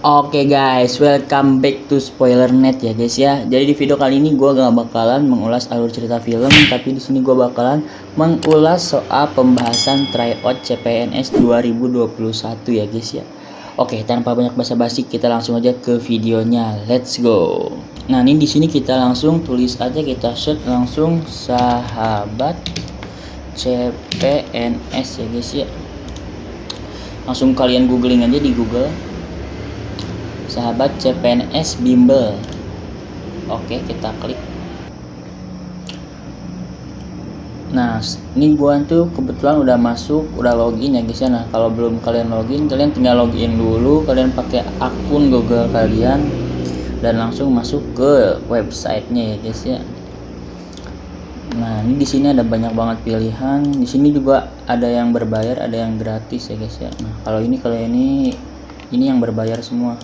Oke guys, welcome back to Spoilernet ya guys ya. Jadi di video kali ini gue gak bakalan mengulas alur cerita film, tapi di sini gue bakalan mengulas soal pembahasan tryout CPNS 2021 ya guys ya. Oke, tanpa banyak basa-basi kita langsung aja ke videonya. Let's go. Nah, ini di sini kita langsung tulis aja, kita search langsung sahabat CPNS ya guys ya. Langsung kalian googling aja di Google. Sahabat CPNS bimbel. Oke, kita klik. Nah, ini gua tuh kebetulan udah masuk, udah login ya guys ya. Nah, kalau belum kalian login, kalian tinggal login dulu, kalian pakai akun Google kalian dan langsung masuk ke websitenya ya guys ya. Nah, ini di sini ada banyak banget pilihan. Di sini juga ada yang berbayar, ada yang gratis ya guys ya. Nah, kalau ini yang berbayar semua.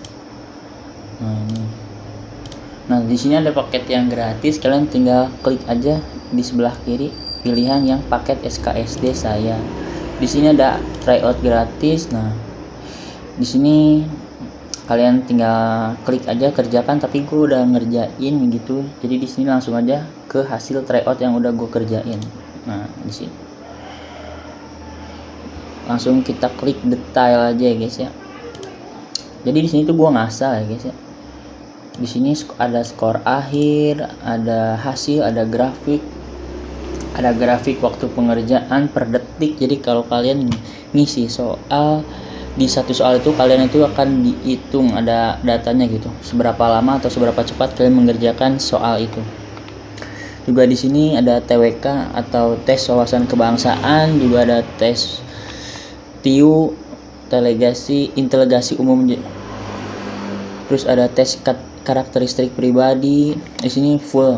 Nah, di sini ada paket yang gratis, kalian tinggal klik aja di sebelah kiri pilihan yang paket SKSD saya. Di sini ada tryout gratis. Nah, di sini kalian tinggal klik aja kerjakan, tapi gue udah ngerjain gitu. Jadi di sini langsung aja ke hasil tryout yang udah gue kerjain. Nah, di sini langsung kita klik detail aja ya guys ya. Jadi di sini tuh gue ngasal ya guys ya. Di sini ada skor akhir, ada hasil, ada grafik waktu pengerjaan per detik. Jadi kalau kalian ngisi soal di satu soal itu, kalian itu akan dihitung, ada datanya gitu, seberapa lama atau seberapa cepat kalian mengerjakan soal itu. Juga di sini ada TWK atau tes wawasan kebangsaan, juga ada tes TIU, integrasi umum. Terus ada tes karakteristik pribadi. Di sini full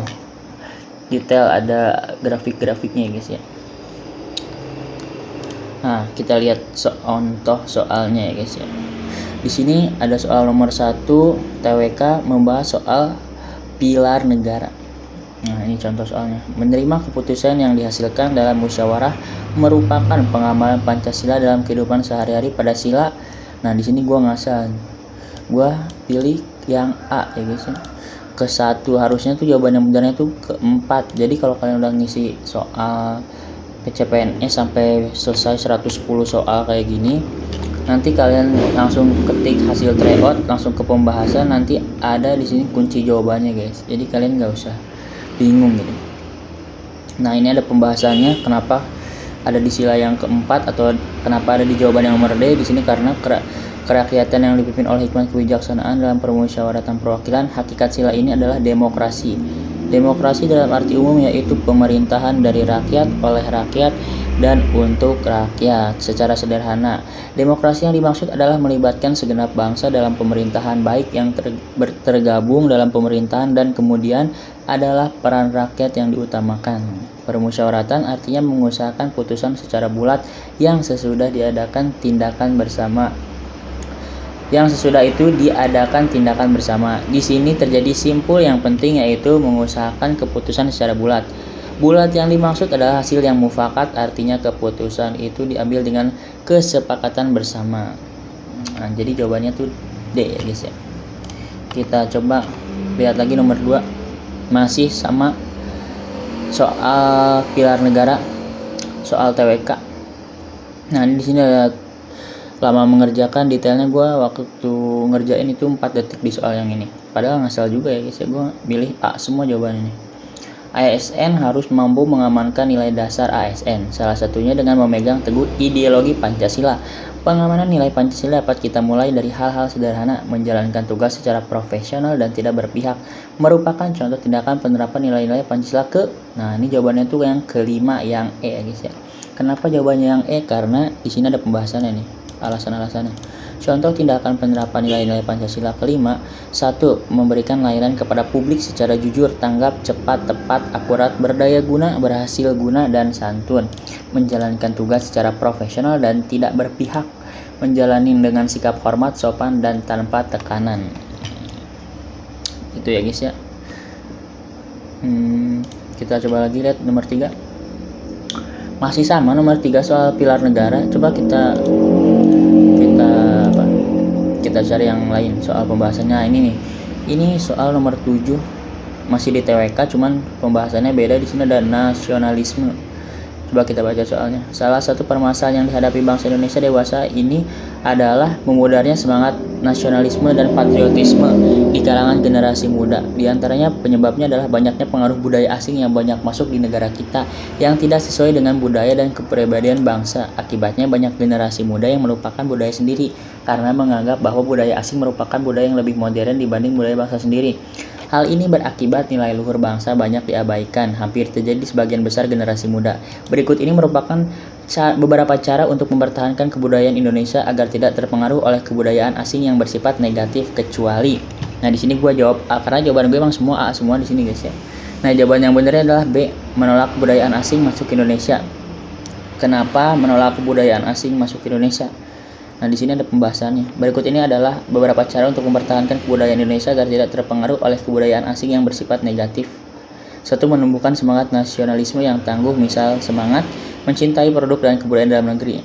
detail, ada grafik-grafiknya guys ya. Nah, kita lihat contoh soalnya ya guys ya. Di sini ada soal nomor 1 TWK membahas soal pilar negara. Nah, ini contoh soalnya. Menerima keputusan yang dihasilkan dalam musyawarah merupakan pengamalan Pancasila dalam kehidupan sehari-hari pada sila. Nah, di sini gua ngasal. Gua pilih yang A ya guys ya. Ke-1 harusnya tuh jawaban yang benarnya tuh ke-4. Jadi kalau kalian udah ngisi soal PCPNS sampai selesai 110 soal kayak gini, nanti kalian langsung ketik hasil tryout, langsung ke pembahasan, nanti ada di sini kunci jawabannya guys. Jadi kalian nggak usah bingung gitu. Nah, ini ada pembahasannya kenapa ada di sila yang keempat atau kenapa ada di jawaban yang nomor D. Di sini karena kerakyatan yang dipimpin oleh hikmat kebijaksanaan dalam permusyawaratan perwakilan. Hakikat sila ini adalah demokrasi. Demokrasi dalam arti umum yaitu pemerintahan dari rakyat, oleh rakyat, dan untuk rakyat. Secara sederhana, demokrasi yang dimaksud adalah melibatkan segenap bangsa dalam pemerintahan, baik yang tergabung dalam pemerintahan dan kemudian adalah peran rakyat yang diutamakan. Permusyawaratan artinya mengusahakan putusan secara bulat yang sesudah diadakan tindakan bersama. Di sini terjadi simpul yang penting, yaitu mengusahakan keputusan secara bulat. Bulat yang dimaksud adalah hasil yang mufakat, artinya keputusan itu diambil dengan kesepakatan bersama. Nah, jadi jawabannya tuh D ya guys ya. Kita coba lihat lagi nomor 2. Masih sama soal pilar negara, soal TWK. Nah, di sini ada lama mengerjakan, detailnya gue waktu ngerjain itu 4 detik di soal yang ini. Padahal ngasal juga ya guys ya, gue pilih A semua jawaban ini. ASN harus mampu mengamankan nilai dasar ASN, salah satunya dengan memegang teguh ideologi Pancasila. Pengamanan nilai Pancasila dapat kita mulai dari hal-hal sederhana, menjalankan tugas secara profesional dan tidak berpihak, merupakan contoh tindakan penerapan nilai-nilai Pancasila Nah, ini jawabannya tuh yang kelima, yang E ya guys ya. Kenapa jawabannya yang E? Karena di sini ada pembahasannya nih, alasan-alasannya. Contoh tindakan penerapan nilai-nilai Pancasila kelima. 1. Memberikan layanan kepada publik secara jujur, tanggap, cepat, tepat, akurat, berdaya guna, berhasil guna, dan santun. Menjalankan tugas secara profesional dan tidak berpihak. Menjalani dengan sikap hormat, sopan, dan tanpa tekanan. Itu ya guys ya. Kita coba lagi lihat nomor 3. Masih sama nomor 3 soal pilar negara. Coba kita Kita cari yang lain soal pembahasannya. Ini nih, ini soal nomor 7, masih di TWK, cuman pembahasannya beda. Di sini ada nasionalisme. Coba kita baca soalnya. Salah satu permasalahan yang dihadapi bangsa Indonesia dewasa ini adalah memudarnya semangat nasionalisme dan patriotisme di kalangan generasi muda. Di antaranya penyebabnya adalah banyaknya pengaruh budaya asing yang banyak masuk di negara kita yang tidak sesuai dengan budaya dan kepribadian bangsa. Akibatnya banyak generasi muda yang melupakan budaya sendiri karena menganggap bahwa budaya asing merupakan budaya yang lebih modern dibanding budaya bangsa sendiri. Hal ini berakibat nilai luhur bangsa banyak diabaikan, hampir terjadi di sebagian besar generasi muda. Berikut ini merupakan beberapa cara untuk mempertahankan kebudayaan Indonesia agar tidak terpengaruh oleh kebudayaan asing yang bersifat negatif kecuali. Nah, di sini gue jawab A karena jawaban gue emang semua A semua di sini guys ya. Nah, jawaban yang benar adalah B, menolak kebudayaan asing masuk ke Indonesia. Kenapa menolak kebudayaan asing masuk ke Indonesia? Nah, di sini ada pembahasannya. Berikut ini adalah beberapa cara untuk mempertahankan kebudayaan Indonesia agar tidak terpengaruh oleh kebudayaan asing yang bersifat negatif. 1. Menumbuhkan semangat nasionalisme yang tangguh, misal semangat mencintai produk dan kebudayaan dalam negeri.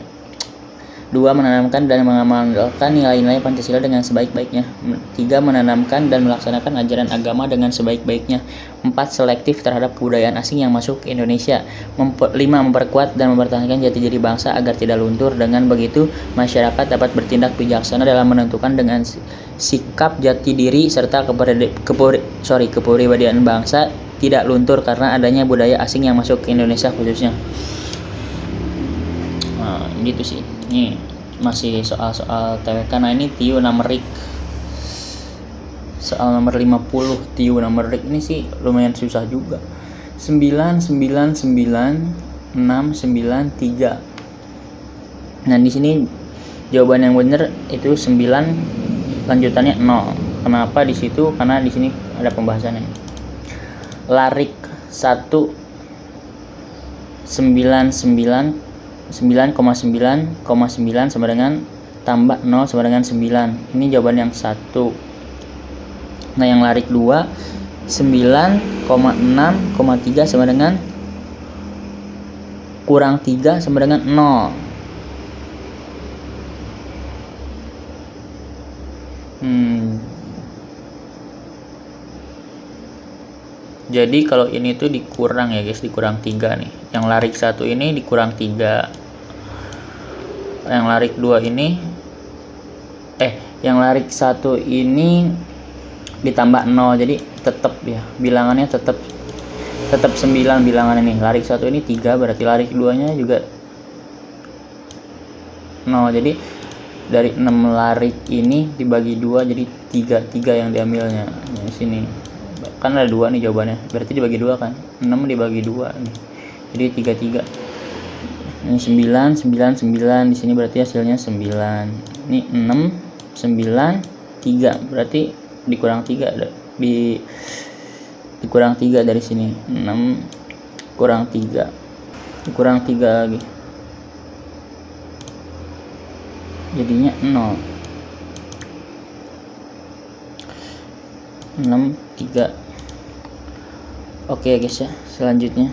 2. Menanamkan dan mengamalkan nilai-nilai Pancasila dengan sebaik-baiknya. 3. Menanamkan dan melaksanakan ajaran agama dengan sebaik-baiknya. 4. Selektif terhadap kebudayaan asing yang masuk ke Indonesia. 5. Memperkuat dan mempertahankan jati diri bangsa agar tidak luntur. Dengan begitu, masyarakat dapat bertindak bijaksana dalam menentukan dengan sikap jati diri serta kepribadian bangsa tidak luntur karena adanya budaya asing yang masuk ke Indonesia khususnya. Nah, gitu sih. Ini masih soal-soal TWK. Nah, ini TIU numerik. Soal nomor 50 TIU numerik ini sih lumayan susah juga. 9999693. Nah, di sini jawaban yang benar itu 9 lanjutannya 0. Kenapa di situ? Karena di sini ada pembahasannya. Larik 1 99 9,9,9 sama dengan tambah 0 sama dengan 9. Ini jawaban yang 1. Nah, yang larik 2 9,6,3 sama dengan kurang 3 sama dengan 0. Jadi kalau ini tuh dikurang ya guys, dikurang 3 nih. Yang larik 1 ini dikurang 3. Yang larik 2 ini yang larik 1 ini ditambah 0. Jadi tetap ya, bilangannya tetap 9 bilangannya nih. Larik 1 ini 3, berarti larik 2-nya juga 0. Jadi dari 6 larik ini dibagi 2 jadi 3 yang diambilnya. Di sini kan ada 2 nih jawabannya, berarti dibagi 2 kan, 6 dibagi 2 nih, jadi 3. Ini 9 di sini berarti hasilnya 9. Ini 6 9 3, berarti dikurang 3 dikurang 3 dari sini. 6 kurang 3 dikurang 3 lagi, jadinya 0. 6 3. Oke guys ya, selanjutnya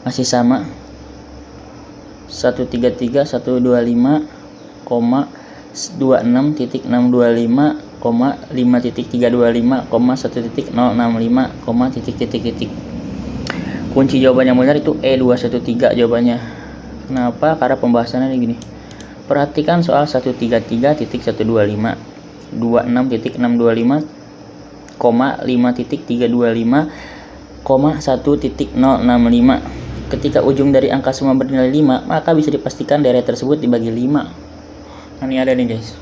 masih sama 133 125, 26.625, 5.325, 1.065, kunci jawaban yang benar itu E213 jawabannya. Kenapa? Karena pembahasannya gini. Perhatikan soal 133.125, 26.625, 5.325, 1.065. Ketika ujung dari angka semua bernilai 5, maka bisa dipastikan daerah tersebut dibagi 5. Nah, ini ada nih guys.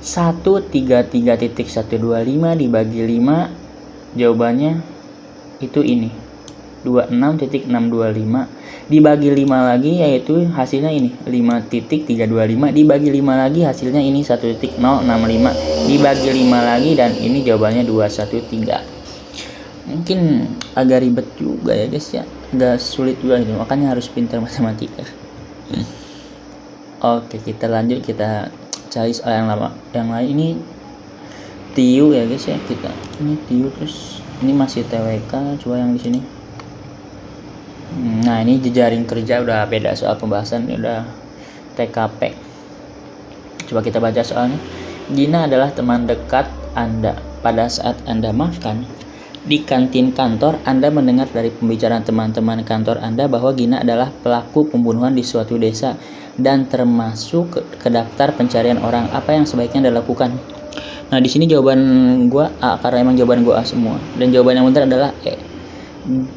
133.125 dibagi 5, jawabannya itu ini 26.625, dibagi 5 lagi yaitu hasilnya ini 5.325, dibagi 5 lagi hasilnya ini 1.065, dibagi 5 lagi dan ini jawabannya 213. Mungkin agak ribet juga ya guys ya, agak sulit juga gitu, makanya harus pintar matematika. Oke, kita lanjut, kita cari soal yang lama, yang lain. Ini TIU ya guys ya, kita ini TIU, terus ini masih TWK, coba yang di sini. Nah, ini jejaring kerja udah beda soal pembahasan, udah TKP. Coba kita baca soalnya. Gina adalah teman dekat Anda. Pada saat Anda makan di kantin kantor, Anda mendengar dari pembicaraan teman-teman kantor Anda bahwa Gina adalah pelaku pembunuhan di suatu desa dan termasuk ke daftar pencarian orang. Apa yang sebaiknya Anda lakukan? Nah, di sini jawaban gua A karena emang jawaban gua A semua. Dan jawaban yang benar adalah E.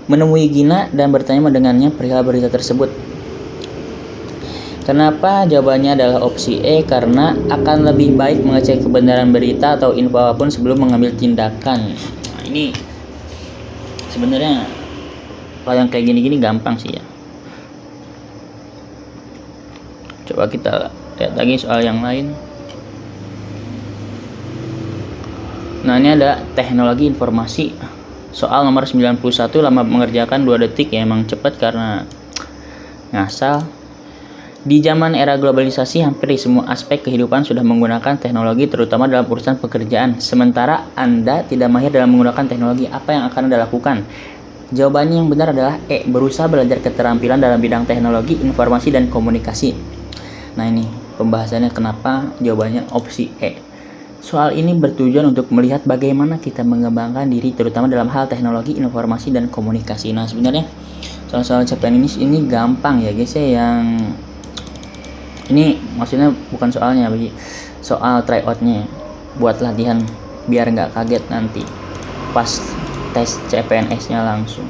Menemui Gina dan bertanya mendengarnya perihal berita tersebut. Kenapa jawabannya adalah opsi E? Karena akan lebih baik mengecek kebenaran berita atau info apapun sebelum mengambil tindakan. Nah, ini sebenarnya kalau yang kayak gini-gini gampang sih ya. Coba kita lihat lagi soal yang lain. Nah, ini ada teknologi informasi. Soal nomor 91, lama mengerjakan 2 detik ya, emang cepat karena ngasal. Di zaman era globalisasi, hampir di semua aspek kehidupan sudah menggunakan teknologi, terutama dalam urusan pekerjaan. Sementara Anda tidak mahir dalam menggunakan teknologi, apa yang akan Anda lakukan? Jawabannya yang benar adalah E. Berusaha belajar keterampilan dalam bidang teknologi, informasi, dan komunikasi. Nah, ini pembahasannya kenapa jawabannya opsi E. Soal ini bertujuan untuk melihat bagaimana kita mengembangkan diri, terutama dalam hal teknologi, informasi, dan komunikasi. Nah, sebenarnya soal-soal CPNS ini gampang ya guys ya, yang ini maksudnya bukan soalnya, soal tryoutnya buat latihan biar nggak kaget nanti pas tes CPNS-nya langsung.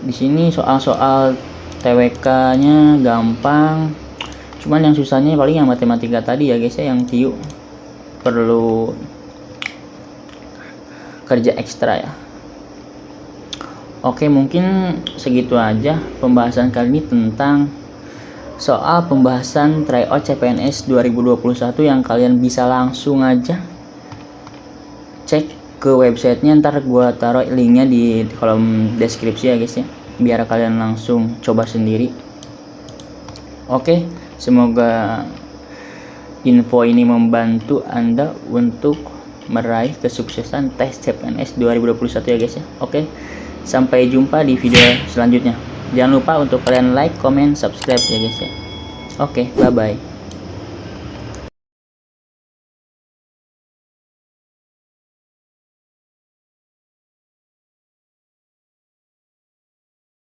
Di sini soal-soal TWK-nya gampang, cuman yang susahnya paling yang matematika tadi ya guys ya, yang TIU perlu kerja ekstra ya. Oke, mungkin segitu aja pembahasan kali ini tentang soal pembahasan tryout CPNS 2021 yang kalian bisa langsung aja cek ke websitenya, ntar gua taruh linknya di kolom deskripsi ya guys ya, biar kalian langsung coba sendiri. Oke, semoga info ini membantu Anda untuk meraih kesuksesan tes CPNS 2021 ya guys ya. Oke, sampai jumpa di video selanjutnya. Jangan lupa untuk kalian like, comment, subscribe ya guys ya. Oke, bye bye.